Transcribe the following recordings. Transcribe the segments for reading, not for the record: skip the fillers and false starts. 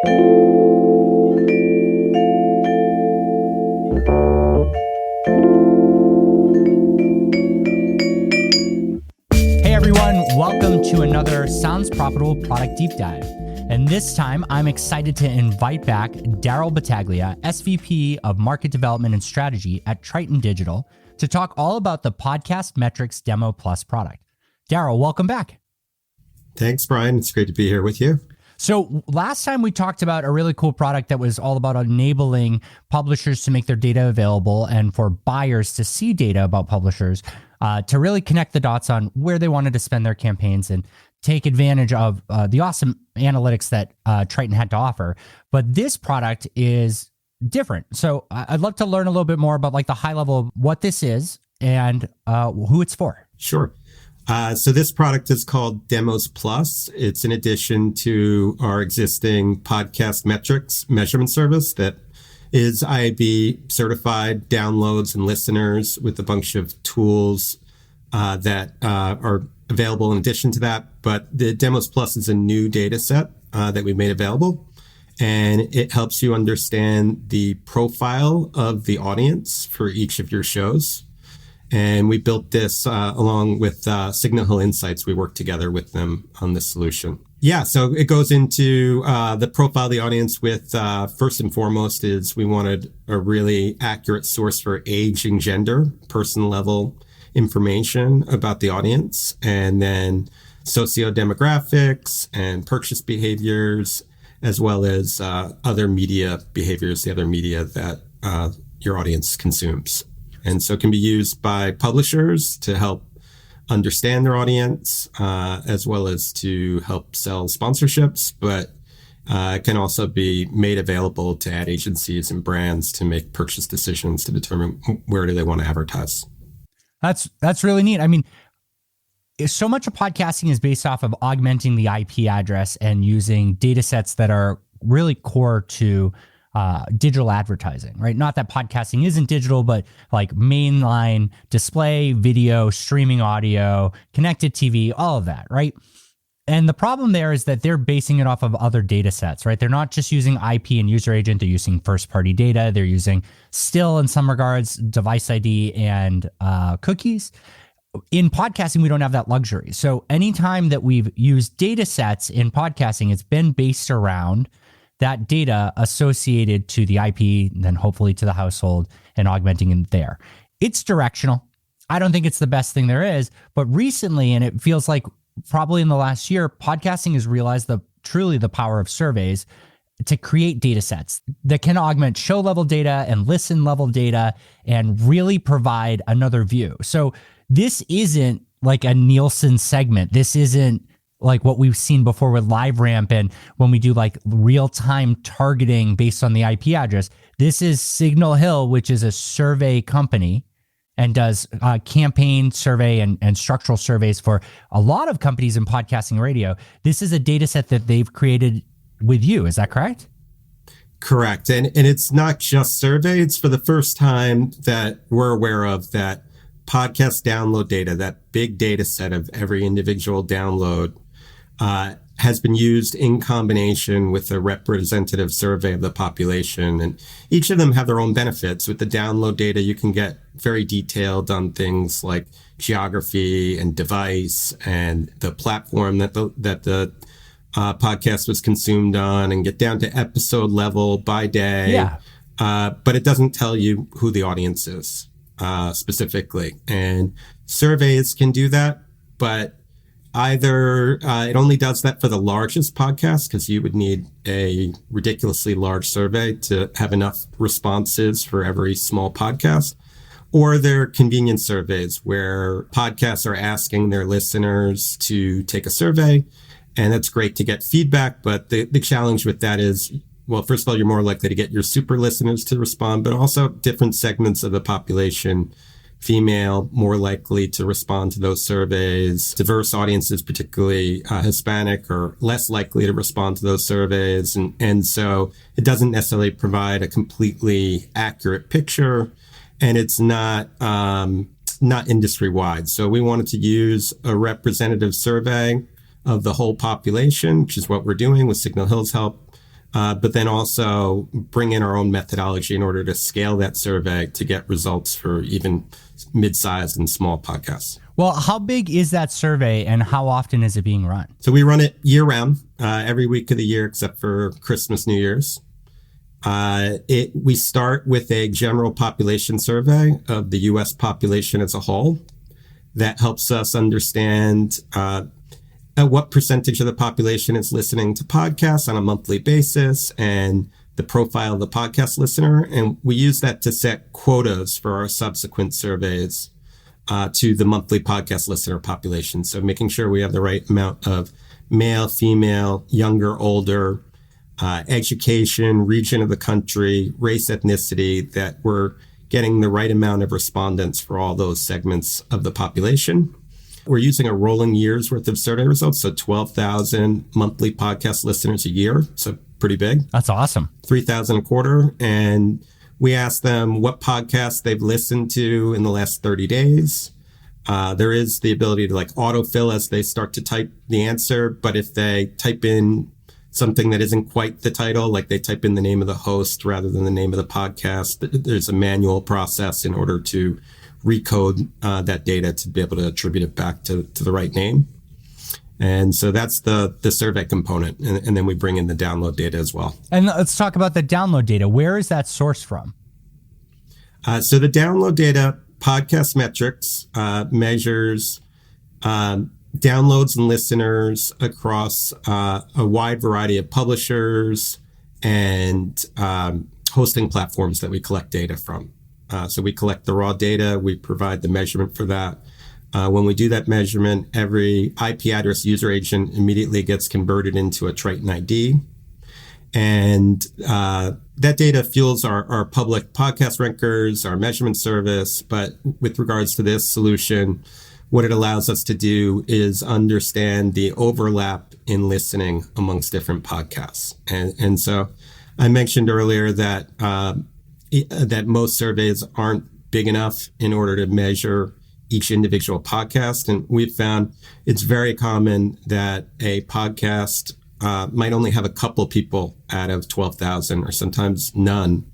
Hey everyone, welcome to another Sounds Profitable Product Deep Dive. And this time, I'm excited to invite back Daryl Battaglia, SVP of Market Development and Strategy at Triton Digital, to talk all about the Podcast Metrics Demo Plus product. Daryl, welcome back. Thanks, Brian. It's great to be here with you. So last time we talked about a really cool product that was all about enabling publishers to make their data available and for buyers to see data about publishers to really connect the dots on where they wanted to spend their campaigns and take advantage of the awesome analytics that Triton had to offer. But this product is different. So I'd love to learn a little bit more about like the high level of what this is and who it's for. Sure. So this product is called Demos Plus. It's in addition to our existing podcast metrics measurement service that is IAB certified, downloads and listeners with a bunch of tools that are available in addition to that. But the Demos Plus is a new data set that we made available, and it helps you understand the profile of the audience for each of your shows. And we built this along with Signal Hill Insights. We worked together with them on this solution. Yeah, so it goes into the profile of the audience with, first and foremost, is we wanted a really accurate source for age and gender, person level information about the audience, and then socio demographics and purchase behaviors, as well as other media behaviors, the other media that your audience consumes. And so it can be used by publishers to help understand their audience, as well as to help sell sponsorships, but it can also be made available to ad agencies and brands to make purchase decisions to determine where do they want to advertise. That's really neat. I mean, so much of podcasting is based off of augmenting the IP address and using data sets that are really core to digital advertising, right? Not that podcasting isn't digital, but like mainline display, video, streaming audio, connected TV, all of that, right? And the problem there is that they're basing it off of other data sets, right? They're not just using IP and user agent, they're using first party data. They're using still in some regards, device ID and cookies. In podcasting, we don't have that luxury. So anytime that we've used data sets in podcasting, it's been based around that data associated to the IP, and then hopefully to the household and augmenting it there. It's directional. I don't think it's the best thing there is, but recently, and it feels like probably in the last year, podcasting has realized truly the power of surveys to create data sets that can augment show level data and listen level data and really provide another view. So this isn't like a Nielsen segment. This isn't like what we've seen before with LiveRamp and when we do like real-time targeting based on the IP address. This is Signal Hill, which is a survey company and does campaign survey and structural surveys for a lot of companies in podcasting radio. This is a data set that they've created with you. Is that correct? Correct. And it's not just survey. It's for the first time that we're aware of that podcast download data, that big data set of every individual download, has been used in combination with a representative survey of the population. And each of them have their own benefits. With the download data, you can get very detailed on things like geography and device and the platform that the podcast was consumed on, and get down to episode level by day. Yeah. But it doesn't tell you who the audience is specifically. And surveys can do that, but either it only does that for the largest podcast, because you would need a ridiculously large survey to have enough responses for every small podcast, or they're convenience surveys where podcasts are asking their listeners to take a survey. And that's great to get feedback. But the challenge with that is, well, first of all, you're more likely to get your super listeners to respond, but also different segments of the population, female, more likely to respond to those surveys. Diverse audiences, particularly Hispanic, are less likely to respond to those surveys. And so it doesn't necessarily provide a completely accurate picture, and it's not industry wide. So we wanted to use a representative survey of the whole population, which is what we're doing with Signal Hill's help, but then also bring in our own methodology in order to scale that survey to get results for even mid-sized and small podcasts. Well, how big is that survey and how often is it being run? So we run it year round, every week of the year except for Christmas, New Year's. We start with a general population survey of the U.S. population as a whole. That helps us understand what percentage of the population is listening to podcasts on a monthly basis and the profile of the podcast listener. And we use that to set quotas for our subsequent surveys to the monthly podcast listener population. So making sure we have the right amount of male, female, younger, older, education, region of the country, race, ethnicity, that we're getting the right amount of respondents for all those segments of the population. We're using a rolling year's worth of survey results, so 12,000 monthly podcast listeners a year, so pretty big. That's awesome. 3,000 a quarter. And we ask them what podcasts they've listened to in the last 30 days. There is the ability to autofill as they start to type the answer, but if they type in something that isn't quite the title, like they type in the name of the host rather than the name of the podcast, there's a manual process in order to recode that data to be able to attribute it back to the right name. And so that's the survey component. And then we bring in the download data as well. And let's talk about the download data. Where is that sourced from? So the download data, Podcast Metrics, measures downloads and listeners across a wide variety of publishers and hosting platforms that we collect data from. So we collect the raw data, we provide the measurement for that. When we do that measurement, every IP address user agent immediately gets converted into a Triton ID. And that data fuels our public podcast rankers, our measurement service. But with regards to this solution, what it allows us to do is understand the overlap in listening amongst different podcasts. And so I mentioned earlier that that most surveys aren't big enough in order to measure each individual podcast. And we've found it's very common that a podcast might only have a couple people out of 12,000 or sometimes none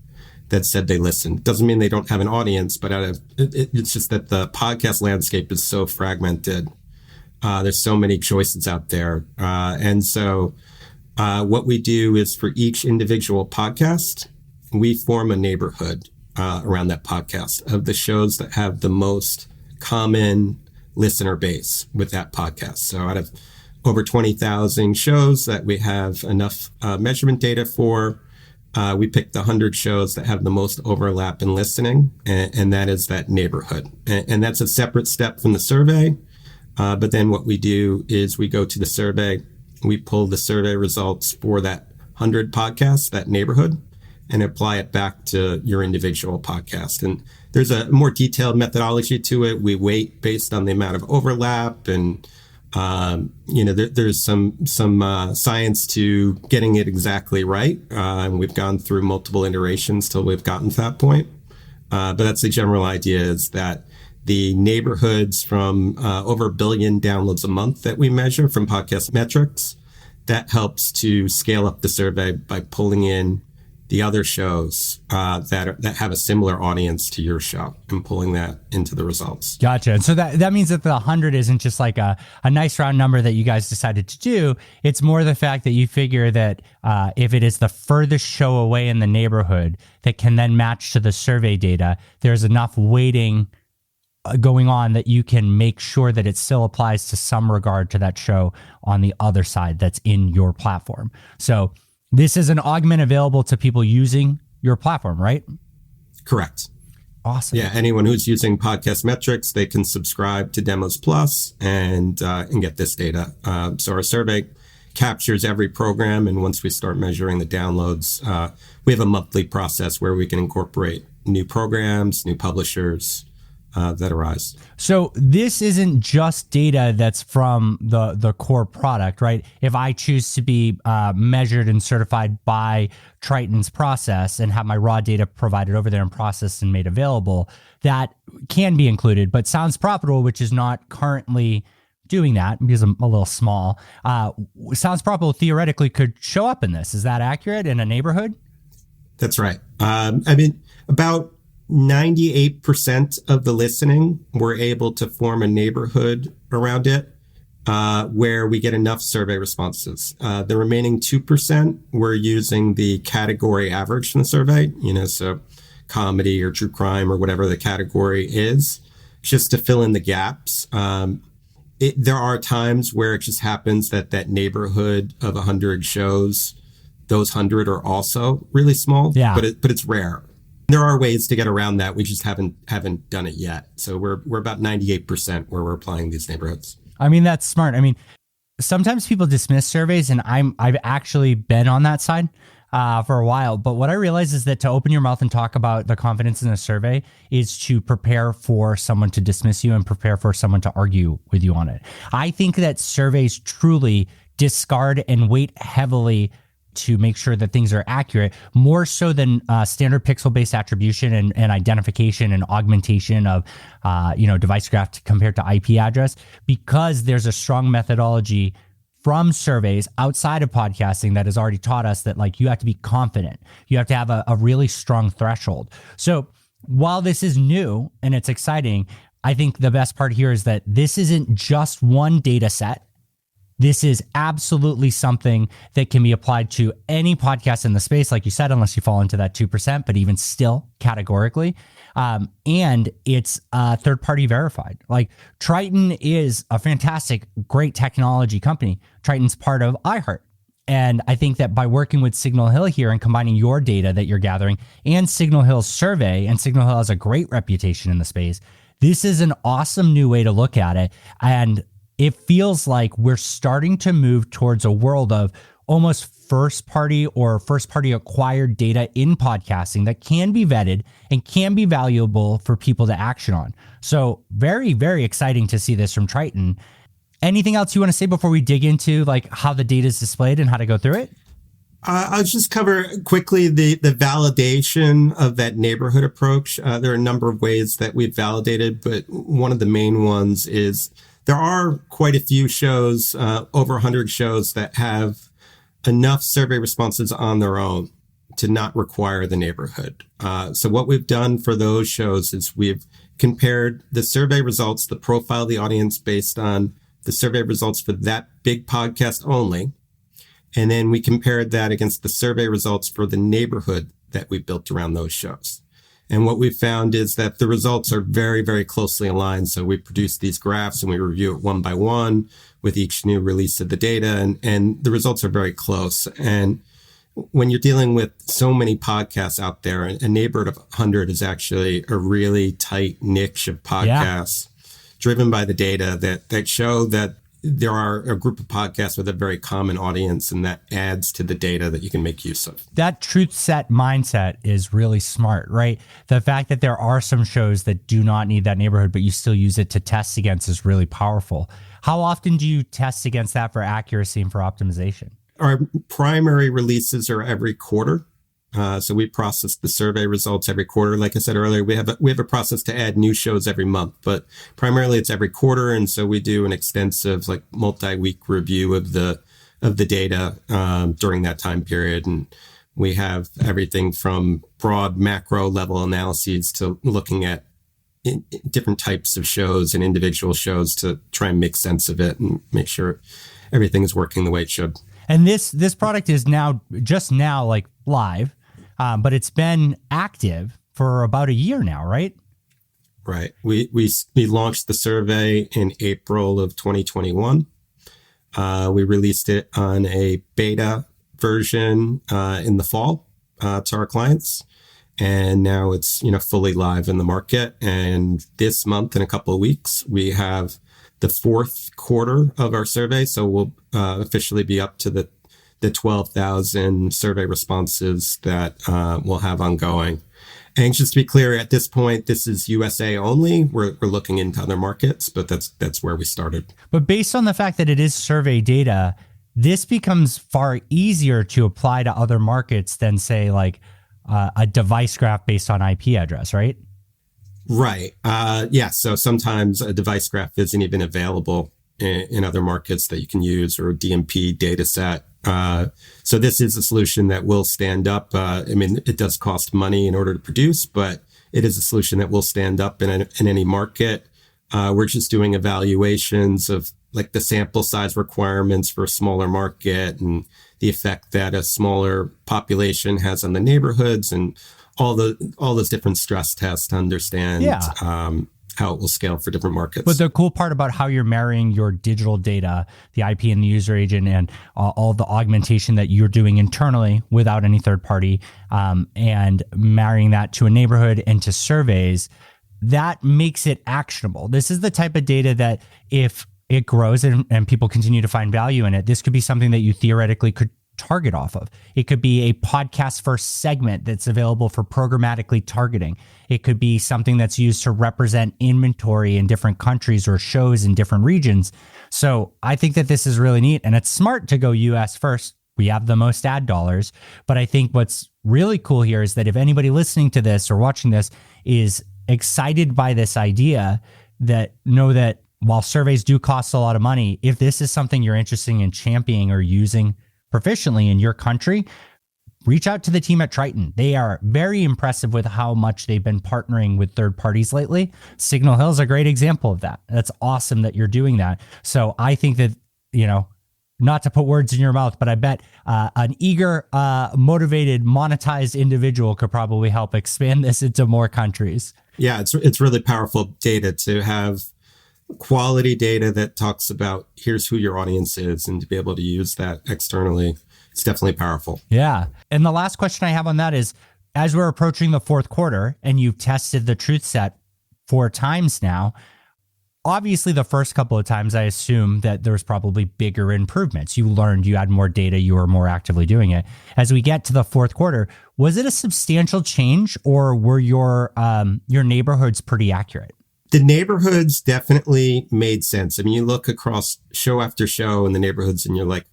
that said they listened. Doesn't mean they don't have an audience, but it's just that the podcast landscape is so fragmented. There's so many choices out there. And so what we do is for each individual podcast, we form a neighborhood around that podcast of the shows that have the most common listener base with that podcast. So out of over 20,000 shows that we have enough measurement data for, we picked the 100 shows that have the most overlap in listening, and that is that neighborhood. And that's a separate step from the survey. But then what we do is we go to the survey, we pull the survey results for that 100 podcasts, that neighborhood, and apply it back to your individual podcast. And there's a more detailed methodology to it. We weight based on the amount of overlap, and there's some science to getting it exactly right. And we've gone through multiple iterations till we've gotten to that point. But that's the general idea, is that the neighborhoods from over 1 billion downloads a month that we measure from Podcast Metrics, that helps to scale up the survey by pulling in the other shows that have a similar audience to your show and pulling that into the results. Gotcha. And so that means that the 100 isn't just like a nice round number that you guys decided to do. It's more the fact that you figure that if it is the furthest show away in the neighborhood that can then match to the survey data, there's enough weighting going on that you can make sure that it still applies to some regard to that show on the other side that's in your platform. So this is an augment available to people using your platform, right? Correct. Awesome. Yeah, anyone who's using Podcast Metrics, they can subscribe to Demos Plus and get this data. So our survey captures every program, and once we start measuring the downloads, we have a monthly process where we can incorporate new programs, new publishers that arise. So this isn't just data that's from the core product, right? If I choose to be measured and certified by Triton's process and have my raw data provided over there and processed and made available, that can be included, but Sounds Profitable, which is not currently doing that because I'm a little small, Sounds Probable theoretically could show up in this. Is that accurate in a neighborhood? That's right. I mean, about 98% of the listening, we're able to form a neighborhood around it where we get enough survey responses. The remaining 2%, we're using the category average from the survey, so comedy or true crime or whatever the category is, just to fill in the gaps. There are times where it just happens that neighborhood of 100 shows, those 100 are also really small, but it's rare. There are ways to get around that. We just haven't done it yet. So we're about 98% where we're applying these neighborhoods. I mean, that's smart. I mean, sometimes people dismiss surveys, and I've actually been on that side for a while. But what I realize is that to open your mouth and talk about the confidence in a survey is to prepare for someone to dismiss you and prepare for someone to argue with you on it. I think that surveys truly discard and weight heavily to make sure that things are accurate, more so than standard pixel-based attribution and identification and augmentation of, device graph compared to IP address, because there's a strong methodology from surveys outside of podcasting that has already taught us that, like, you have to be confident. You have to have a really strong threshold. So while this is new and it's exciting, I think the best part here is that this isn't just one data set. This is absolutely something that can be applied to any podcast in the space, like you said, unless you fall into that 2%, but even still categorically. And it's third-party verified. Like, Triton is a fantastic, great technology company. Triton's part of iHeart. And I think that by working with Signal Hill here and combining your data that you're gathering and Signal Hill's survey, and Signal Hill has a great reputation in the space, this is an awesome new way to look at it. And it feels like we're starting to move towards a world of almost first party acquired data in podcasting that can be vetted and can be valuable for people to action on. So very, very exciting to see this from Triton. Anything else you want to say before we dig into like how the data is displayed and how to go through it? I'll just cover quickly the validation of that neighborhood approach. There are a number of ways that we've validated, but one of the main ones is there are quite a few shows, over 100 shows, that have enough survey responses on their own to not require the neighborhood. So what we've done for those shows is we've compared the survey results, the profile of the audience based on the survey results for that big podcast only. And then we compared that against the survey results for the neighborhood that we built around those shows. And what we've found is that the results are very, very closely aligned. So we produce these graphs and we review it one by one with each new release of the data. And the results are very close. And when you're dealing with so many podcasts out there, a neighborhood of 100 is actually a really tight niche of podcasts driven by the data that show that there are a group of podcasts with a very common audience, and that adds to the data that you can make use of. That truth set mindset is really smart, right? The fact that there are some shows that do not need that neighborhood, but you still use it to test against is really powerful. How often do you test against that for accuracy and for optimization? Our primary releases are every quarter. So we process the survey results every quarter. Like I said earlier, we have a process to add new shows every month, but primarily it's every quarter. And so we do an extensive, like, multi-week review of the data during that time period. And we have everything from broad macro level analyses to looking at different types of shows and individual shows to try and make sense of it and make sure everything is working the way it should. And this product is just now like live. But it's been active for about a year now, right? Right. We launched the survey in April of 2021. We released it on a beta version in the fall to our clients. And now it's, fully live in the market. And this month, in a couple of weeks, we have the fourth quarter of our survey. So we'll officially be up to the 12,000 survey responses that we'll have ongoing. And just to be clear, at this point, this is USA only. We're looking into other markets, but that's where we started. But based on the fact that it is survey data, this becomes far easier to apply to other markets than, say, like a device graph based on IP address, right? Right. So sometimes a device graph isn't even available in other markets that you can use, or a DMP data set. So this is a solution that will stand up. It does cost money in order to produce, but it is a solution that will stand up in any market. We're just doing evaluations of like the sample size requirements for a smaller market and the effect that a smaller population has on the neighborhoods, and all those different stress tests to understand how it will scale for different markets. But the cool part about how you're marrying your digital data, the IP and the user agent, and all the augmentation that you're doing internally without any third party, and marrying that to a neighborhood and to surveys, that makes it actionable. This is the type of data that if it grows and people continue to find value in it, this could be something that you theoretically could target off of. It could be a podcast first segment that's available for programmatically targeting. It could be something that's used to represent inventory in different countries or shows in different regions. So I think that this is really neat, and it's smart to go US first. We have the most ad dollars, but I think what's really cool here is that if anybody listening to this or watching this is excited by this idea, that know that while surveys do cost a lot of money, if this is something you're interested in championing or using proficiently in your country, reach out to the team at Triton. They are very impressive with how much they've been partnering with third parties lately. Signal Hill is a great example of that. That's awesome that you're doing that. So I think that, not to put words in your mouth, but I bet an eager, motivated, monetized individual could probably help expand this into more countries. Yeah, it's really powerful data to have quality data that talks about here's who your audience is, and to be able to use that externally. It's definitely powerful. Yeah. And the last question I have on that is, as we're approaching the fourth quarter and you've tested the truth set 4 times now, obviously the first couple of times, I assume that there's probably bigger improvements. You learned, you had more data, you were more actively doing it. As we get to the fourth quarter, was it a substantial change, or were your neighborhoods pretty accurate? The neighborhoods definitely made sense. I mean, you look across show after show in the neighborhoods and you're like,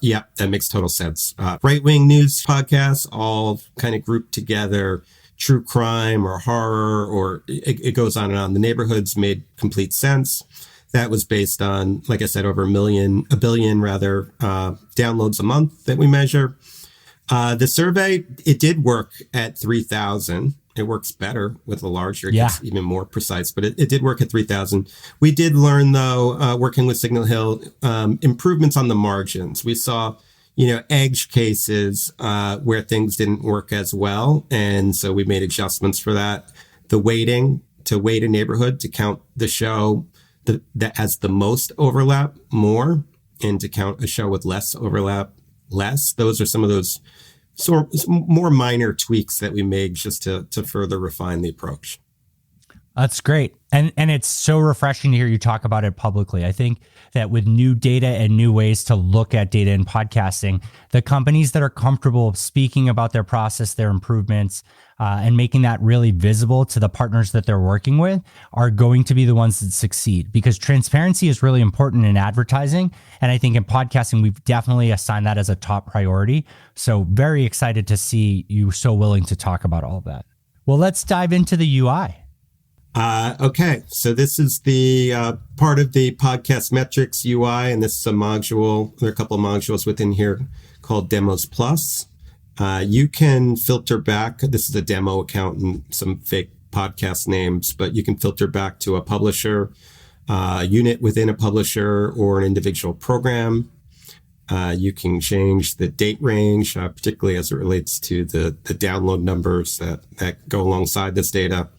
yeah, that makes total sense. Right-wing news podcasts all kind of grouped together, true crime or horror, or it goes on and on. The neighborhoods made complete sense. That was based on, like I said, over a billion downloads a month that we measure. The survey, it did work at 3,000. It works better with a larger, it gets even more precise, but it did work at 3,000. We did learn, though, working with Signal Hill, improvements on the margins. We saw, edge cases where things didn't work as well. And so we made adjustments for that. The weighting, to weight a neighborhood, to count the show that has the most overlap more, and to count a show with less overlap less. Those are some of those more minor tweaks that we made just to further refine the approach. That's great. And it's so refreshing to hear you talk about it publicly. I think that with new data and new ways to look at data in podcasting, the companies that are comfortable speaking about their process, their improvements, and making that really visible to the partners that they're working with are going to be the ones that succeed, because transparency is really important in advertising. And I think in podcasting, we've definitely assigned that as a top priority. So very excited to see you so willing to talk about all of that. Well, let's dive into the UI. Okay, so this is the part of the podcast metrics UI, and this is a module. There are a couple of modules within here called Demos Plus. You can filter back. This is a demo account and some fake podcast names, but you can filter back to a publisher, unit within a publisher, or an individual program. You can change the date range, particularly as it relates to the download numbers that go alongside this data.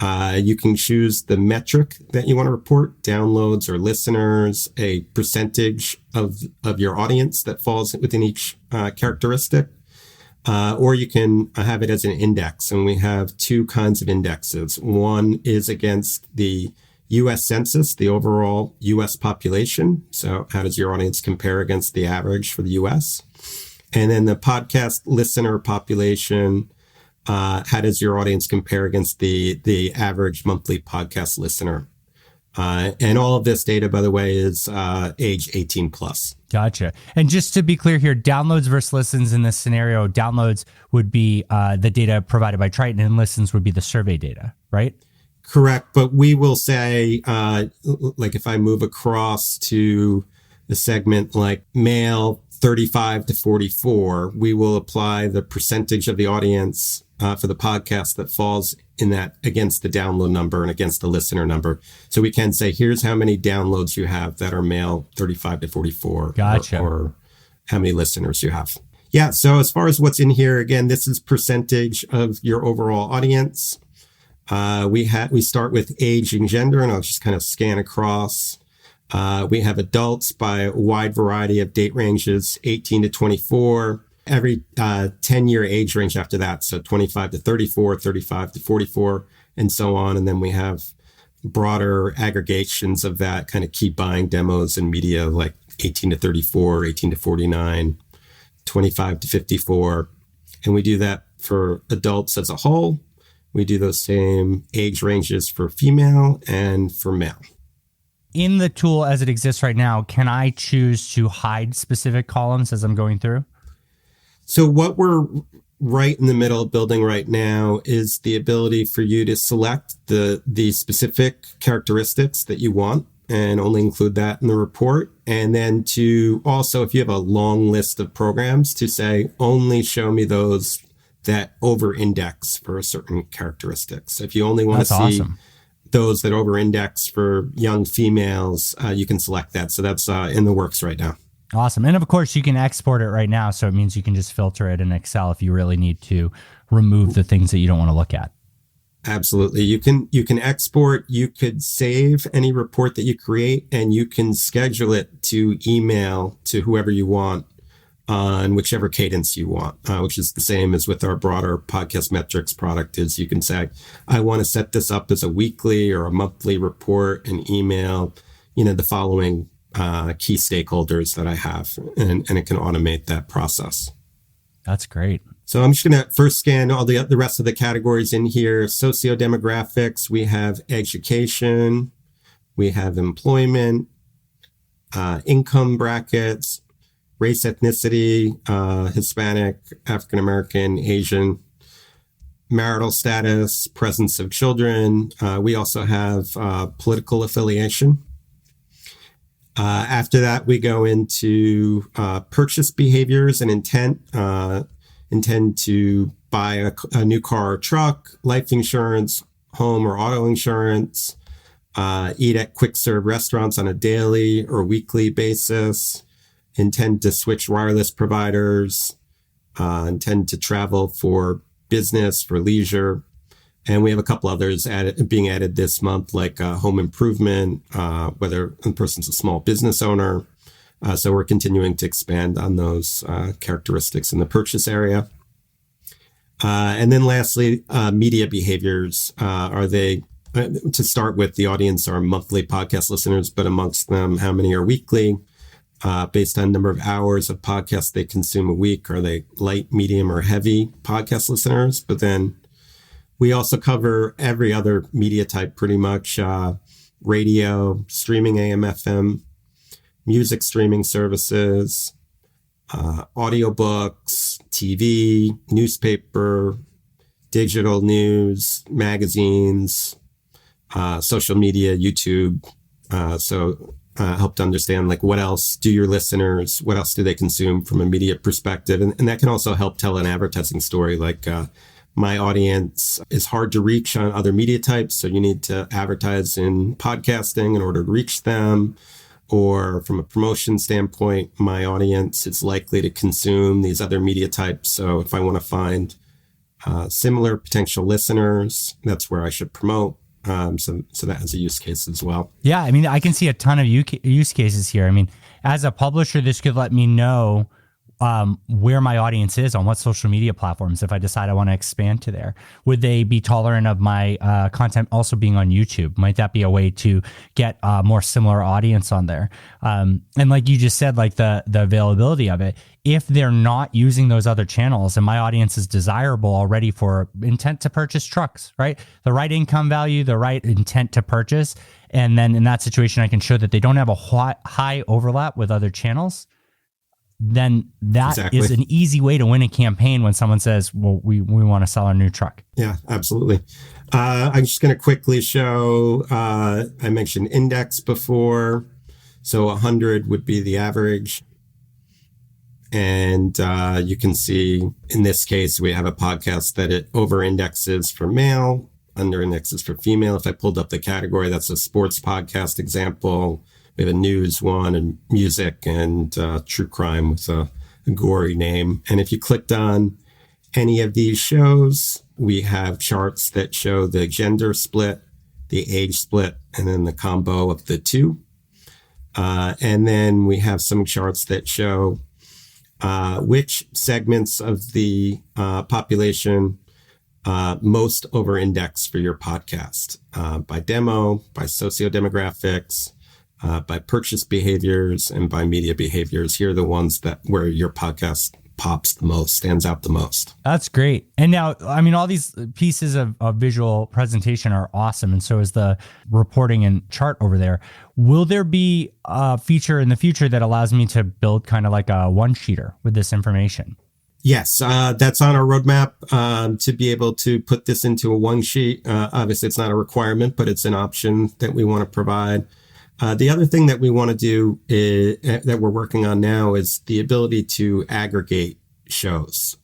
You can choose the metric that you want to report, downloads or listeners, a percentage of your audience that falls within each characteristic, or you can have it as an index. And we have 2 kinds of indexes. One is against the U.S. Census, the overall U.S. population. So how does your audience compare against the average for the U.S.? And then the podcast listener population. How does your audience compare against the average monthly podcast listener? And all of this data, by the way, is age 18 plus. Gotcha. And just to be clear here, downloads versus listens in this scenario, downloads would be the data provided by Triton, and listens would be the survey data, right? Correct. But we will say, like if I move across to the segment like male 35 to 44, we will apply the percentage of the audience for the podcast that falls in that against the download number and against the listener number. So we can say, here's how many downloads you have that are male 35 to 44. Gotcha. Or how many listeners you have. Yeah. So as far as what's in here, again, this is percentage of your overall audience. We start with age and gender, and I'll just kind of scan across. We have adults by a wide variety of date ranges, 18 to 24, every 10-year age range after that. So 25 to 34, 35 to 44, and so on. And then we have broader aggregations of that, kind of keep buying demos and media like 18 to 34, 18 to 49, 25 to 54. And we do that for adults as a whole. We do those same age ranges for female and for male. In the tool as it exists right now, can I choose to hide specific columns as I'm going through? So what we're right in the middle of building right now is the ability for you to select the specific characteristics that you want and only include that in the report. And then to also, if you have a long list of programs, to say, only show me those that over-index for a certain characteristic. So if you only want to see those that over-index for young females, you can select that. So that's in the works right now. Awesome. And of course, you can export it right now. So it means you can just filter it in Excel if you really need to remove the things that you don't want to look at. Absolutely. You can export, you could save any report that you create, and you can schedule it to email to whoever you want on whichever cadence you want, which is the same as with our broader podcast metrics product. Is you can say, I want to set this up as a weekly or a monthly report and email, the following key stakeholders that I have, and it can automate that process. That's great. So I'm just going to first scan all the rest of the categories in here. Socio Demographics, we have education, we have employment, income brackets, race, ethnicity, Hispanic, African American, Asian, marital status, presence of children. We also have political affiliation. After that, we go into purchase behaviors and intent. Intend to buy a new car or truck, life insurance, home or auto insurance, eat at quick serve restaurants on a daily or weekly basis, intend to switch wireless providers, intend to travel for business, for leisure. And we have a couple others being added this month, like home improvement, whether the person's a small business owner. So we're continuing to expand on those characteristics in the purchase area. And then lastly, media behaviors. Are they, to start with, the audience are monthly podcast listeners, but amongst them, how many are weekly? Based on number of hours of podcasts they consume a week, are they light, medium, or heavy podcast listeners? But then we also cover every other media type pretty much, radio, streaming AM, FM, music streaming services, audiobooks, TV, newspaper, digital news, magazines, social media, YouTube. So help to understand, like, what else do your listeners, what else do they consume from a media perspective? And that can also help tell an advertising story, like, my audience is hard to reach on other media types, so you need to advertise in podcasting in order to reach them. Or from a promotion standpoint, my audience is likely to consume these other media types. So if I want to find similar potential listeners, that's where I should promote. So that has a use case as well. Yeah, I mean, I can see a ton of use cases here. I mean, as a publisher, this could let me know where my audience is on what social media platforms if I decide I want to expand to there. Would they be tolerant of my content also being on YouTube? Might that be a way to get a more similar audience on there? And like you just said, like the availability of it, if they're not using those other channels and my audience is desirable already for intent to purchase trucks, right? The right income value, the right intent to purchase. And then in that situation, I can show that they don't have a high overlap with other channels. then that Exactly. is an easy way to win a campaign when someone says, well, we want to sell our new truck. Yeah, absolutely. I'm just going to quickly show, I mentioned index before. So 100 would be the average. And you can see in this case, we have a podcast that it over indexes for male, under indexes for female. If I pulled up the category, that's a sports podcast example. We have a news one and music and true crime with a gory name. And if you clicked on any of these shows, we have charts that show the gender split, the age split, and then the combo of the two. And then we have some charts that show which segments of the population most over-index for your podcast by demo, by socio demographics, by purchase behaviors, and by media behaviors. Here are the ones that where your podcast pops the most, stands out the most. That's great. And now, I mean, all these pieces of visual presentation are awesome. And so is the reporting and chart over there. Will there be a feature in the future that allows me to build kind of like a one-sheeter with this information? Yes, that's on our roadmap to be able to put this into a one sheet. Obviously, it's not a requirement, but it's an option that we want to provide. The other thing that we want to do that we're working on now is the ability to aggregate shows.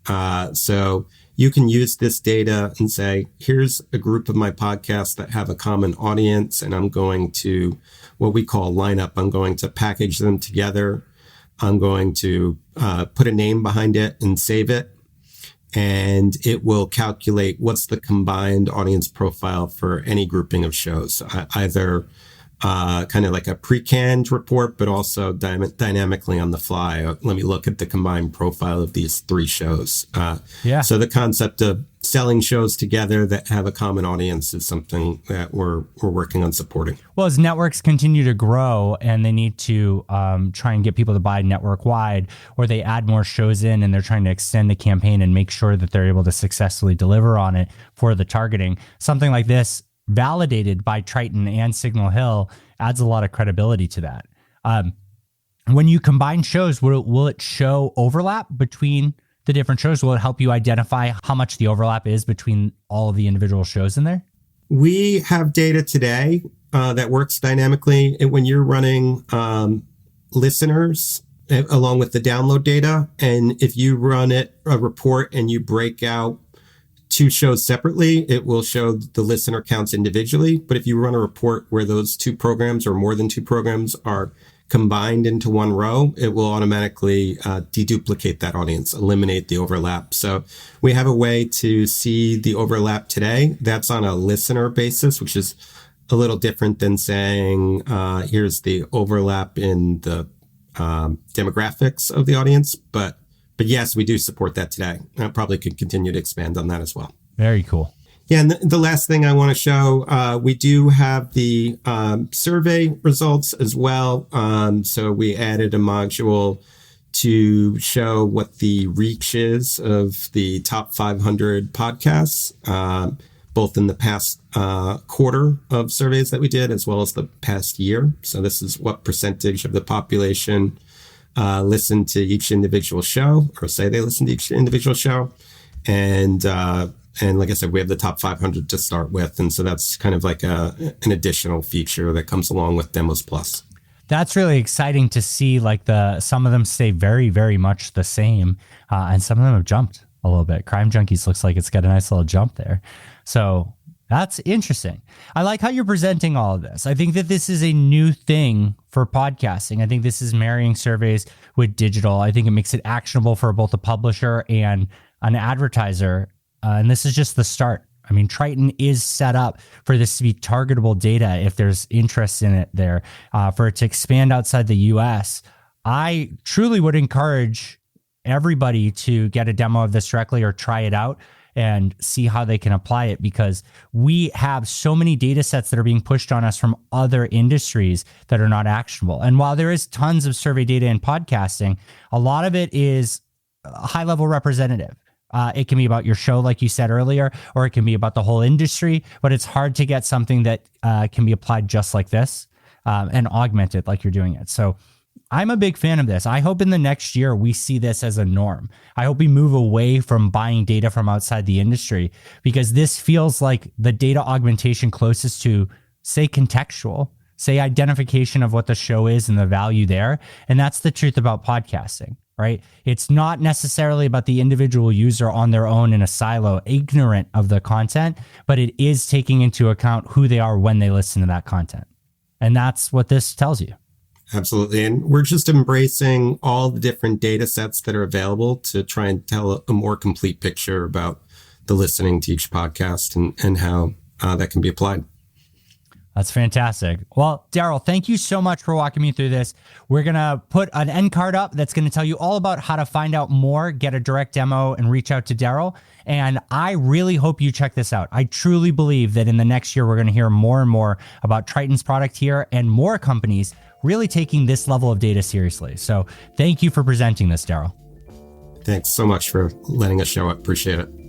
So you can use this data and say, here's a group of my podcasts that have a common audience, and I'm going to what we call lineup. I'm going to package them together. I'm going to put a name behind it and save it. And it will calculate what's the combined audience profile for any grouping of shows, either kind of like a pre-canned report, but also dynamically on the fly. Let me look at the combined profile of these three shows. So the concept of selling shows together that have a common audience is something that we're working on supporting. Well, as networks continue to grow and they need to try and get people to buy network wide, or they add more shows in and they're trying to extend the campaign and make sure that they're able to successfully deliver on it for the targeting, something like this validated by Triton and Signal Hill adds a lot of credibility to that. When you combine shows, will it show overlap between the different shows? Will it help you identify how much the overlap is between all of the individual shows in there? We have data today that works dynamically. And when you're running listeners along with the download data, and if you run a report and you break out two shows separately, it will show the listener counts individually. But if you run a report where those two programs or more than two programs are combined into one row, it will automatically deduplicate that audience, eliminate the overlap. So we have a way to see the overlap today. That's on a listener basis, which is a little different than saying, here's the overlap in the demographics of the audience. But yes, we do support that today. I probably could continue to expand on that as well. Very cool. Yeah, and the last thing I want to show, we do have the survey results as well. So we added a module to show what the reach is of the top 500 podcasts, both in the past quarter of surveys that we did, as well as the past year. So this is what percentage of the population listen to each individual show, or say they listen to each individual show. And like I said, we have the top 500 to start with. And so that's kind of like an additional feature that comes along with Demos Plus. That's really exciting to see. Like some of them stay very, very much the same. And some of them have jumped a little bit. Crime Junkies looks like it's got a nice little jump there. So that's interesting. I like how you're presenting all of this. I think that this is a new thing for podcasting. I think this is marrying surveys with digital. I think it makes it actionable for both a publisher and an advertiser. And this is just the start. I mean, Triton is set up for this to be targetable data if there's interest in it there, for it to expand outside the US. I truly would encourage everybody to get a demo of this directly or try it out and see how they can apply it, because we have so many data sets that are being pushed on us from other industries that are not actionable. And while there is tons of survey data in podcasting, a lot of it is high level representative. It can be about your show, like you said earlier, or it can be about the whole industry, but it's hard to get something that can be applied just like this and augmented like you're doing it. So I'm a big fan of this. I hope in the next year we see this as a norm. I hope we move away from buying data from outside the industry, because this feels like the data augmentation closest to, say, contextual, say, identification of what the show is and the value there. And that's the truth about podcasting, right? It's not necessarily about the individual user on their own in a silo, ignorant of the content, but it is taking into account who they are when they listen to that content. And that's what this tells you. Absolutely. And we're just embracing all the different data sets that are available to try and tell a more complete picture about the listening to each podcast and how that can be applied. That's fantastic. Well, Daryl, thank you so much for walking me through this. We're going to put an end card up that's going to tell you all about how to find out more, get a direct demo, and reach out to Daryl. And I really hope you check this out. I truly believe that in the next year, we're going to hear more and more about Triton's product here and more companies really taking this level of data seriously. So thank you for presenting this, Daryl. Thanks so much for letting us show up. Appreciate it.